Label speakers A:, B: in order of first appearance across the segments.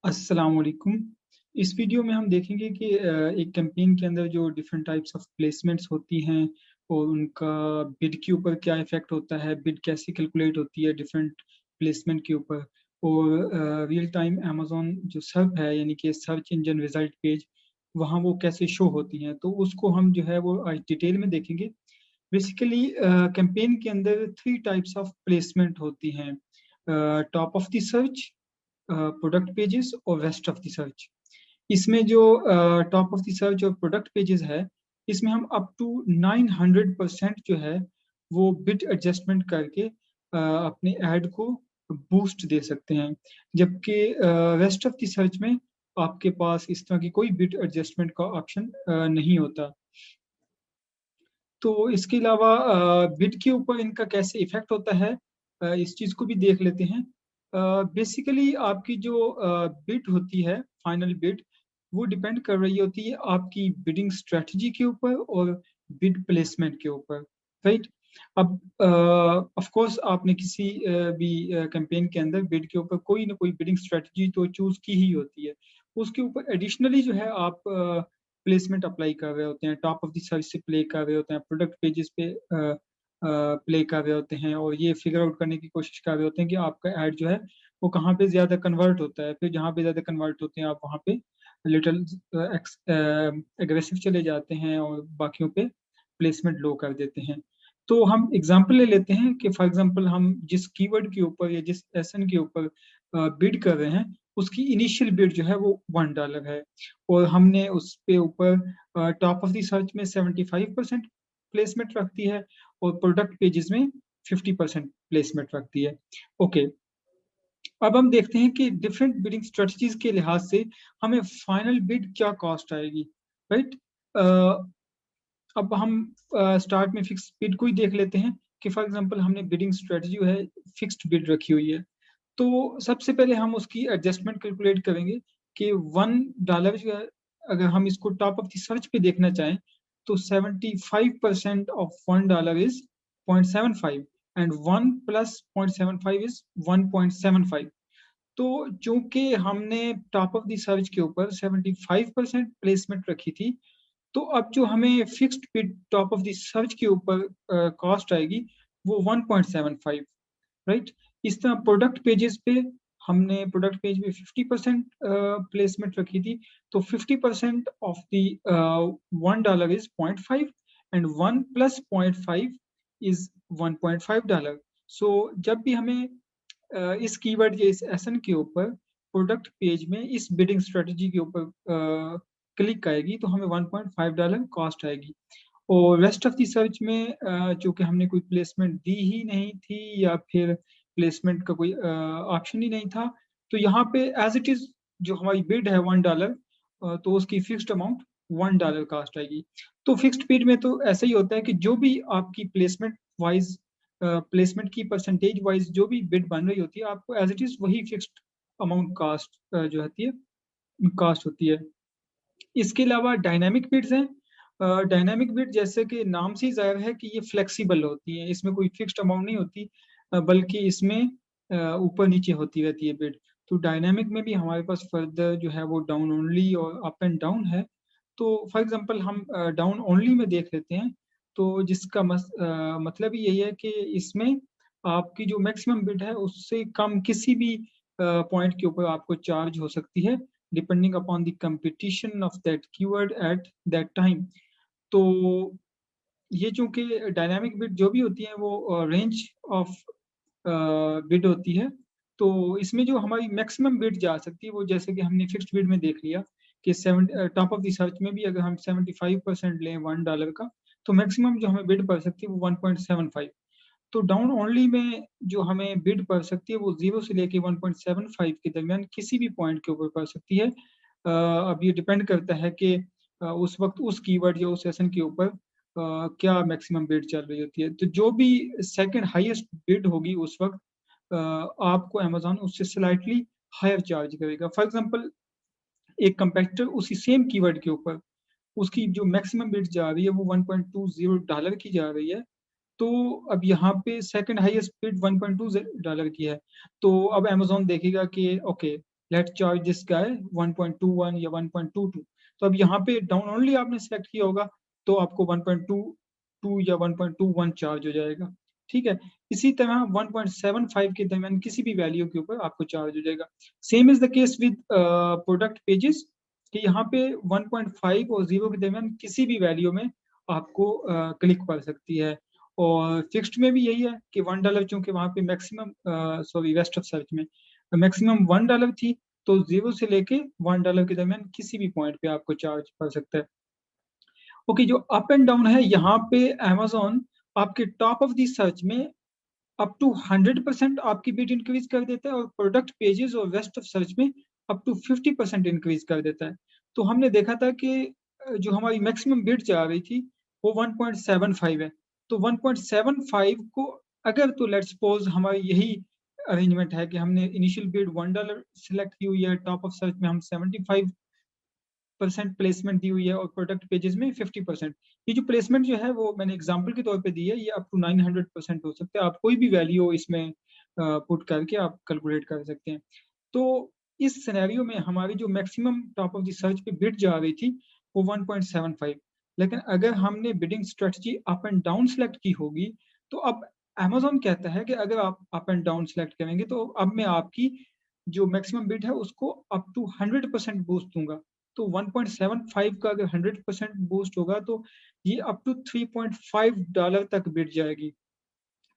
A: अस्सलाम वालेकुम। इस वीडियो में हम देखेंगे कि एक कैंपेन के अंदर जो डिफरेंट टाइप्स ऑफ प्लेसमेंट्स होती हैं और उनका बिड के ऊपर क्या इफेक्ट होता है, बिड कैसे कैलकुलेट होती है डिफरेंट प्लेसमेंट के ऊपर, और रियल टाइम अमेज़न जो सर्फ है यानी कि सर्च इंजन रिजल्ट पेज, वहाँ वो कैसे शो होती हैं। तो उसको हम जो है वो आज डिटेल में देखेंगे। बेसिकली कैंपेन के अंदर 3 टाइप्स ऑफ प्लेसमेंट होती हैं, top of the search, product pages और रेस्ट ऑफ द सर्च। इसमें जो टॉप ऑफ द सर्च और प्रोडक्ट पेजेस है, इसमें हम अप टू 900% जो है वो बिट एडजस्टमेंट करके अपने ऐड को बूस्ट दे सकते हैं। जबकि रेस्ट ऑफ द सर्च में आपके पास इस तरह की कोई बिट एडजस्टमेंट का ऑप्शन नहीं होता। तो इसके अलावा बिड के ऊपर इनका कैसे इफेक्ट होता है, इस चीज़ को भी देख लेते हैं। बेसिकली आपकी जो बिड होती है, फाइनल बिड, वो डिपेंड कर रही होती है आपकी बिडिंग स्ट्रेटजी के ऊपर और बिड प्लेसमेंट के ऊपर, राइट? अब ऑफ कोर्स आपने किसी भी कैंपेन के अंदर बिड के ऊपर कोई ना कोई बिडिंग स्ट्रेटजी तो चूज की ही होती है। उसके ऊपर एडिशनली जो है आप प्लेसमेंट अप्लाई कर रहे होते हैं, टॉप ऑफ द सर्च से प्ले कर रहे होते हैं, प्रोडक्ट पेजेस पे प्ले कर रहे होते हैं, और ये फिगर आउट करने की कोशिश कर रहे होते हैं कि आपका ऐड जो है वो कहाँ पे ज़्यादा कन्वर्ट होता है। फिर जहाँ पे ज़्यादा कन्वर्ट होते हैं आप वहाँ पे लिटिल एग्रेसिव चले जाते हैं और बाकियों पे प्लेसमेंट लो कर देते हैं। तो हम एग्जांपल ले लेते हैं कि फॉर एग्जांपल हम जिस कीवर्ड के ऊपर या जिस एसएन के ऊपर बिड कर रहे हैं, उसकी इनिशियल बिड जो है वो $1 है, और हमने उस पे ऊपर टॉप ऑफ द सर्च में 75% प्लेसमेंट रखती है और प्रोडक्ट पेजेस में 50% प्लेसमेंट रखती है। ओके, अब हम देखते हैं कि डिफरेंट बिडिंग स्ट्रेटजीज के लिहाज से हमें फाइनल बिड क्या कॉस्ट आएगी, राइट? अब हम स्टार्ट में फिक्स बिड को ही देख लेते हैं कि फॉर एग्जांपल हमने बिडिंग स्ट्रेटजी जो है फिक्स्ड बिड रखी हुई है। तो सबसे पहले हम उसकी एडजस्टमेंट कैलकुलेट करेंगे कि $1 जो है, अगर हम इसको टॉप ऑफ द सर्च पे देखना चाहें, तो 75% of $1 is 0.75 and 1 plus 0.75 is 1.75। तो चूंकि हमने टॉप ऑफ द सर्च के ऊपर 75% प्लेसमेंट रखी थी, तो अब जो हमें fixed bid top of the search के ऊपर कॉस्ट आएगी वो 1.75, राइट? इस तरह प्रोडक्ट पेजेस पे हमने प्रोडक्ट पेज पे 50% प्लेसमेंट रखी थी, तो 50% of the $1 is 0.5 and 1 plus 0.5 is $1.5। सो जब भी हमें इस कीवर्ड या इस एसन के ऊपर प्रोडक्ट पेज में इस बिडिंग स्ट्रेटजी के ऊपर क्लिक आएगी तो हमें $1.5 कॉस्ट आएगी। और रेस्ट ऑफ द सर्च में चूंकि हमने कोई प्लेसमेंट दी ही नहीं थी या फिर प्लेसमेंट का कोई ऑप्शन ही नहीं था, तो यहाँ पे एज इट इज जो हमारी बिड है $1, तो उसकी फिक्स्ड अमाउंट $1 कास्ट आएगी। तो फिक्स्ड बिड में तो ऐसा ही होता है कि जो भी आपकी प्लेसमेंट वाइज प्लेसमेंट की परसेंटेज वाइज जो भी बिड बन रही होती है, आपको एज इट इज वही फिक्स्ड अमाउंट कास्ट जो होती है, कास्ट होती है। इसके अलावा डायनामिक बिड्स हैं। डायनामिक बिड जैसे कि नाम से ही जाहिर है कि ये फ्लेक्सिबल होती है, इसमें कोई फिक्स्ड अमाउंट नहीं होती, बल्कि इसमें ऊपर नीचे होती रहती है बिड। तो डायनामिक में भी हमारे पास फर्दर जो है वो डाउन ओनली और अप एंड डाउन है। तो फॉर एग्जांपल हम डाउन ओनली में देख लेते हैं, तो जिसका मतलब ही यही है कि इसमें आपकी जो मैक्सिमम बिड है उससे कम किसी भी पॉइंट के ऊपर आपको चार्ज हो सकती है, depending upon the competition of that keyword at that time. तो ये चूंकि डायनामिक बिड जो भी होती है वो रेंज ऑफ बिड होती है, तो इसमें जो हमारी मैक्सिमम बिड जा सकती है वो, जैसे कि हमने फिक्स्ड बिड में देख लिया कि टॉप ऑफ द सर्च में भी अगर हम 75% लें $1 का, तो मैक्सिमम जो हमें बिड पड़ सकती है वो 1.75। तो डाउन ओनली में जो हमें बिड पड़ सकती है वो 0 से लेके 1.75 के दरमियान किसी भी पॉइंट के ऊपर पड़ सकती है। अब ये डिपेंड करता है कि उस वक्त उस कीवर्ड या उस सेशन के ऊपर क्या मैक्सिमम बिड चल रही होती है। तो जो भी सेकंड हाईएस्ट बिड होगी उस वक्त आपको अमेजोन उससे स्लाइटली हायर चार्ज करेगा। फॉर एग्जांपल एक कंपेटिटर उसी सेम कीवर्ड के ऊपर उसकी जो मैक्सिमम बिड जा रही है वो $1.20 की जा रही है, तो अब यहाँ पे सेकंड हाईएस्ट बिड $1.20 की है। तो अब अमेजोन देखेगा कि okay, let charge this guy 1.21 या 1.22। तो अब यहाँ पे डाउन ओनली आपने सेलेक्ट किया होगा तो आपको 1.22 या 1.21 चार्ज हो जाएगा, ठीक है। इसी तरह 1.75 के दरमियान किसी भी वैल्यू के ऊपर आपको चार्ज हो जाएगा। Same is the case with product pages कि यहाँ पे 1.5 और 0 के दरमियान किसी भी वैल्यू में आपको क्लिक पड़ सकती है। और फिक्स्ड में भी यही है कि $1 चूंकि वहाँ पे maximum sorry rest of search में मैक्सिमम $1 थी, तो 0 से लेके $1 के दरमियान किसी भी पॉइंट पे आपको चार्ज पड़ सकता है। ओके, जो अप एंड डाउन है यहाँ पे Amazon आपके टॉप ऑफ दी सर्च में अप टू 100% आपकी बिड इंक्रीज कर देता है और प्रोडक्ट पेजेस और रेस्ट ऑफ सर्च में अप टू 50% इंक्रीज कर देता है। तो हमने देखा था कि जो हमारी मैक्सिमम बिड जा रही थी वो 1.75 है। तो 1.75 को अगर तो लेट्स सपोज हमारी यही अरेंजमेंट है कि हमने इनिशियल बिड $1 सिलेक्ट की हुई है, टॉप ऑफ सर्च में हम 75% प्लेसमेंट दी हुई है और प्रोडक्ट पेजेस में 50%। ये जो प्लेसमेंट जो है वो मैंने एग्जांपल के तौर पे दी है, ये अप टू 900% हो सकता है। आप कोई भी वैल्यू इसमें पुट करके आप कैलकुलेट कर सकते हैं। तो इस सिनेरियो में हमारी जो maximum top of the search पे बिड जा रही थी वो 1.75, लेकिन अगर हमने bidding strategy up and down select की होगी तो अब Amazon कहता है कि अगर आप अप एंड डाउन सेलेक्ट करेंगे तो अब मैं आपकी जो मैक्सिमम बिड है उसको अप टू 100% बूस्ट दूंगा। तो 1.75 का अगर 100% बूस्ट होगा तो ये अप टू $3.5 तक बिड जाएगी।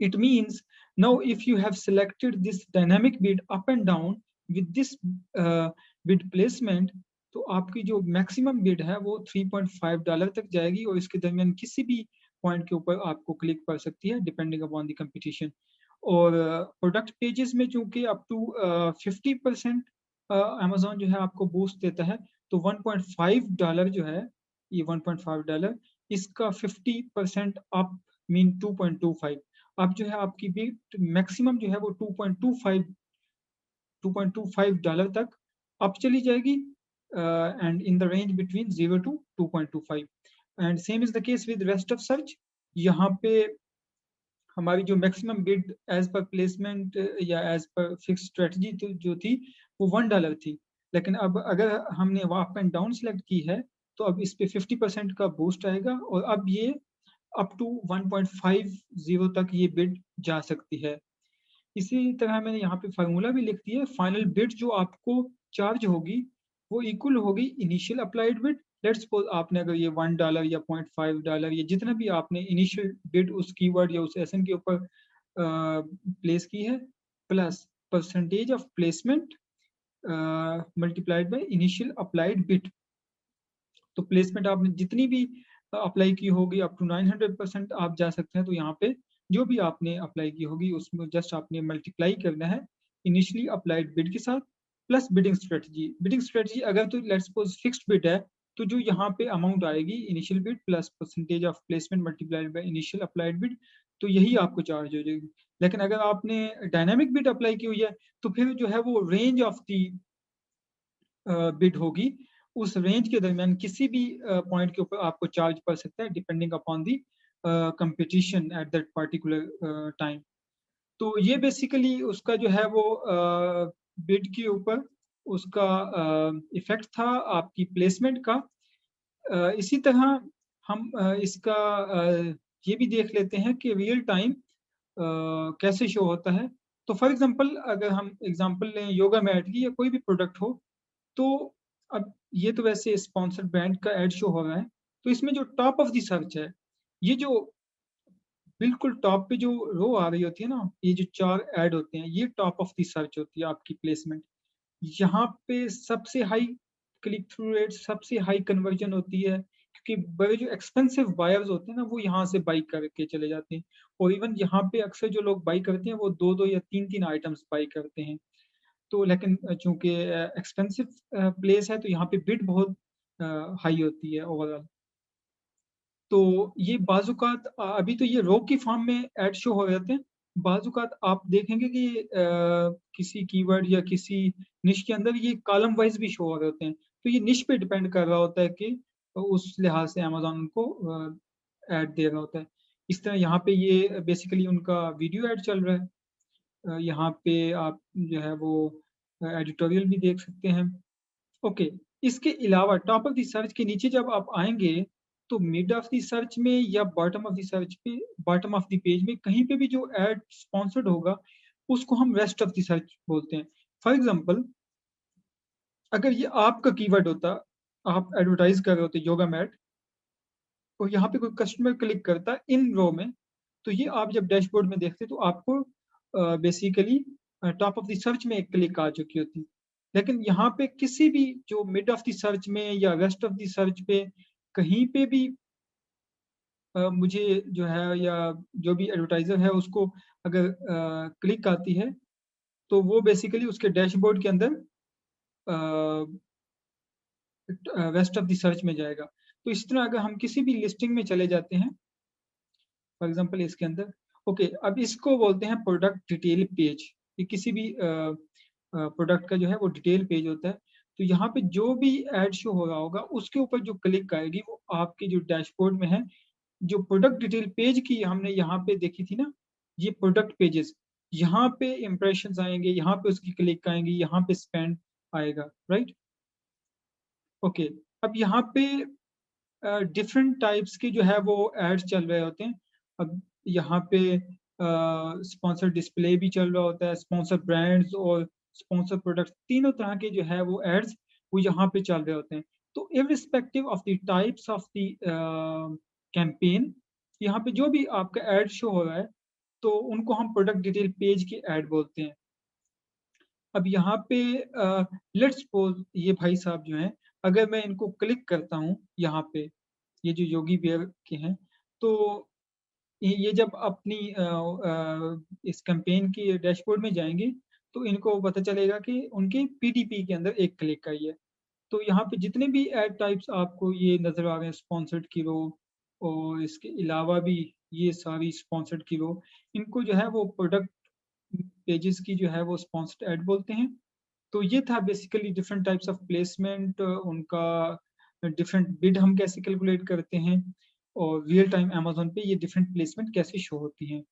A: It means now if you have selected this dynamic bid up and down with this bid placement, तो आपकी जो मैक्सिमम बिड है वो $3.5 तक जाएगी और इसके दरमियान किसी भी पॉइंट के ऊपर आपको क्लिक कर सकती है डिपेंडिंग अपॉन द कंपटीशन। और प्रोडक्ट पेजेस में चूंकि अप टू 50% अमेजोन जो है आपको बूस्ट देता है, तो $1.5 जो है, ये $1.5 इसका 50% अप मीन 2.25। अब जो है आपकी बिट मैक्सिमम जो है वो $2.25 तक अप चली जाएगी and in the range between 0 to 2.25। And same is the case with rest of search. यहाँ पे हमारी जो मैक्सिमम बिड एज पर प्लेसमेंट या एज पर फिक्स स्ट्रेटजी जो थी वो $1 थी, लेकिन अब अगर हमने अप एंड डाउन सेलेक्ट की है तो अब इस पे 50% का बूस्ट आएगा और अब ये अप टू 1.50 तक ये बिड जा सकती है। इसी तरह मैंने यहाँ पे फार्मूला भी लिख दिया है। फाइनल बिड जो आपको चार्ज होगी वो इक्वल होगी initial applied bid. Let's suppose आपने अगर ये $1 या $0.5 या जितना भी आपने इनिशियल बिड उस कीवर्ड या उस एसएन के ऊपर प्लेस की है, plus percentage of placement multiplied by initial applied bid. तो प्लेसमेंट आपने जितनी भी अप्लाई की होगी अप टू 900% आप जा सकते हैं। तो यहाँ पे जो भी आपने अप्लाई की होगी उसमें जस्ट आपने मल्टीप्लाई करना है इनिशियली अप्लाइड बिड के साथ plus bidding strategy. Bidding strategy अगर तो लेट्स सपोज फिक्स्ड बिड है तो जो यहाँ पे अमाउंट आएगी initial bid plus percentage of placement multiplied by initial applied bid, तो यही आपको चार्ज हो जाएगी। लेकिन अगर आपने डायनामिक बिड अप्लाई की हुई है तो फिर जो है वो रेंज ऑफ दी बिड होगी, उस रेंज के दरमियान किसी भी पॉइंट के ऊपर आपको चार्ज पड़ सकता है depending upon the competition at that particular time. तो ये बेसिकली उसका जो है वो बिड के ऊपर उसका इफेक्ट था आपकी प्लेसमेंट का। इसी तरह हम इसका ये भी देख लेते हैं कि रियल टाइम कैसे शो होता है। तो फॉर एग्जांपल अगर हम एग्जांपल लें योगा मैट की या कोई भी प्रोडक्ट हो, तो अब ये तो वैसे स्पॉन्सर्ड ब्रांड का एड शो हो रहा है, तो इसमें जो टॉप ऑफ द सर्च है, ये जो बिल्कुल टॉप पे जो रो आ रही होती है ना, ये जो 4 ऐड होते हैं, ये टॉप ऑफ द सर्च होती है आपकी प्लेसमेंट। यहाँ पे सबसे हाई क्लिक थ्रू रेट, सबसे हाई कन्वर्जन होती है क्योंकि बड़े जो एक्सपेंसिव बायर्स होते हैं ना वो यहाँ से बाई करके चले जाते हैं। और इवन यहाँ पे अक्सर जो लोग बाई करते हैं वो 2-2 या 3-3 आइटम्स बाई करते हैं। तो लेकिन चूंकि एक्सपेंसिव प्लेस है तो यहाँ पे बिड बहुत हाई होती है ओवरऑल। तो ये बाजुकात अभी तो ये रो की फॉर्म में ऐड शो हो जाते हैं। बाजुकात आप देखेंगे कि किसी कीवर्ड या किसी निश के अंदर ये कॉलम वाइज भी शो हो रहे होते हैं। तो ये निश पे डिपेंड कर रहा होता है कि उस लिहाज से अमेजोन उनको ऐड दे रहा होता है। इस तरह यहाँ पे ये बेसिकली उनका वीडियो ऐड चल रहा है। यहाँ पे आप जो है वो एडिटोरियल भी देख सकते हैं। ओके, इसके अलावा टॉप ऑफ द सर्च के नीचे जब आप आएँगे, तो मिड ऑफ द सर्च में या बॉटम ऑफ द सर्च पे, बॉटम ऑफ द पेज में कहीं पे भी जो एड स्पॉन्सर्ड होगा, उसको हम रेस्ट ऑफ द सर्च बोलते हैं। फॉर एग्ज़ाम्पल, अगर ये आपका कीवर्ड होता, आप एडवर्टाइज़ कर रहे होते योगा मैट, और यहाँ पे कोई कस्टमर क्लिक करता इन रो में, तो ये आप जब डैशबोर्ड में देखते तो आपको basically top of the search में एक क्लिक आ चुकी होती। लेकिन यहाँ पे किसी भी जो मिड ऑफ द सर्च में या रेस्ट ऑफ द सर्च पे कहीं पे भी मुझे जो है या जो भी एडवर्टाइज़र है उसको अगर क्लिक आती है, तो वो बेसिकली उसके डैशबोर्ड के अंदर रेस्ट ऑफ द सर्च में जाएगा। तो इस तरह अगर हम किसी भी लिस्टिंग में चले जाते हैं, फॉर एग्ज़ाम्पल इसके अंदर, ओके, अब इसको बोलते हैं प्रोडक्ट डिटेल पेज। ये किसी भी प्रोडक्ट का जो है वो डिटेल पेज होता है। तो यहाँ पे जो भी एड शो हो रहा होगा, उसके ऊपर जो क्लिक आएगी वो आपके जो डैशबोर्ड में है, जो प्रोडक्ट डिटेल पेज की हमने यहाँ पे देखी थी ना, ये प्रोडक्ट पेजेस, यहाँ पे इम्प्रेशंस आएँगे, यहाँ पे उसकी क्लिक आएँगी, यहाँ पे स्पेंड आएगा, राइट? ओके, अब यहाँ पे डिफरेंट टाइप्स के जो है वो एड्स चल रहे होते हैं। अब यहाँ पे स्पॉन्सर डिस्प्ले भी चल रहा होता है, स्पॉन्सर ब्रांड्स और स्पॉन्सर प्रोडक्ट्स, तीनों तरह के जो है वो एड्स वो यहाँ पे चल रहे होते हैं। तो irrespective of the types of the campaign, यहाँ पे जो भी आपका एड शो हो रहा है, तो उनको हम प्रोडक्ट डिटेल पेज के एड बोलते हैं। अब यहाँ पे लेट्स सपोज़ ये भाई साहब जो हैं, अगर मैं इनको क्लिक करता हूँ यहाँ पे, ये जो योगी बियर के हैं, तो ये जब अपनी इस कैंपेन की डैशबोर्ड में जाएँगे, तो इनको पता चलेगा कि उनके पीडीपी के अंदर एक क्लिक आई है। तो यहाँ पे जितने भी एड टाइप्स आपको ये नज़र आ रहे हैं, स्पॉन्सर्ड की रो और इसके अलावा भी ये सारी स्पॉन्सर्ड की रो, इनको जो है वो प्रोडक्ट पेजेस की जो है वो स्पॉन्सर्ड एड बोलते हैं। तो ये था basically different types of placement, उनका डिफरेंट बिड हम कैसे कैलकुलेट करते हैं, और रियल टाइम अमेज़न पे ये डिफरेंट प्लेसमेंट कैसे शो होती हैं।